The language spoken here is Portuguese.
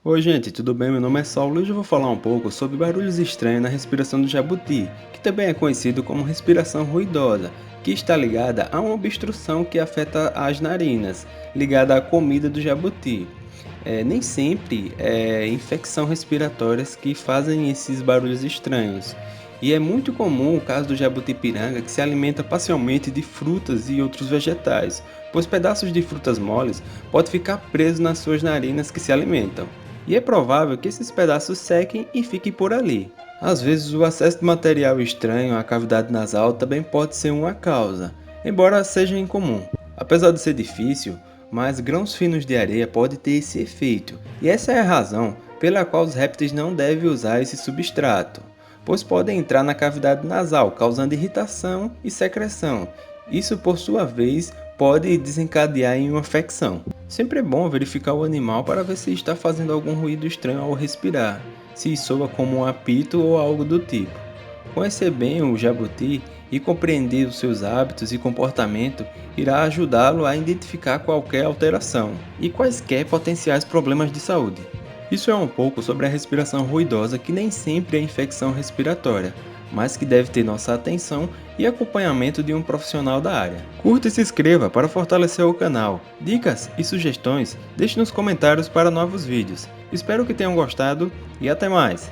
Oi gente, tudo bem? Meu nome é Saulo e hoje eu vou falar um pouco sobre barulhos estranhos na respiração do jabuti, que também é conhecido como respiração ruidosa, que está ligada a uma obstrução que afeta as narinas, ligada à comida do jabuti. Nem sempre é infecção respiratórias que fazem esses barulhos estranhos. E é muito comum o caso do jabuti-piranga que se alimenta parcialmente de frutas e outros vegetais, pois pedaços de frutas moles podem ficar presos nas suas narinas que se alimentam. E é provável que esses pedaços sequem e fiquem por ali. Às vezes, o acesso de material estranho à cavidade nasal também pode ser uma causa, embora seja incomum. Apesar de ser difícil, mas grãos finos de areia podem ter esse efeito, e essa é a razão pela qual os répteis não devem usar esse substrato, pois podem entrar na cavidade nasal, causando irritação e secreção. Isso, por sua vez, pode desencadear em uma infecção. Sempre é bom verificar o animal para ver se está fazendo algum ruído estranho ao respirar, se soa como um apito ou algo do tipo. Conhecer bem o jabuti e compreender os seus hábitos e comportamento irá ajudá-lo a identificar qualquer alteração e quaisquer potenciais problemas de saúde. Isso é um pouco sobre a respiração ruidosa, que nem sempre é infecção respiratória, mas que deve ter nossa atenção e acompanhamento de um profissional da área. Curta e se inscreva para fortalecer o canal. Dicas e sugestões deixe nos comentários para novos vídeos. Espero que tenham gostado e até mais!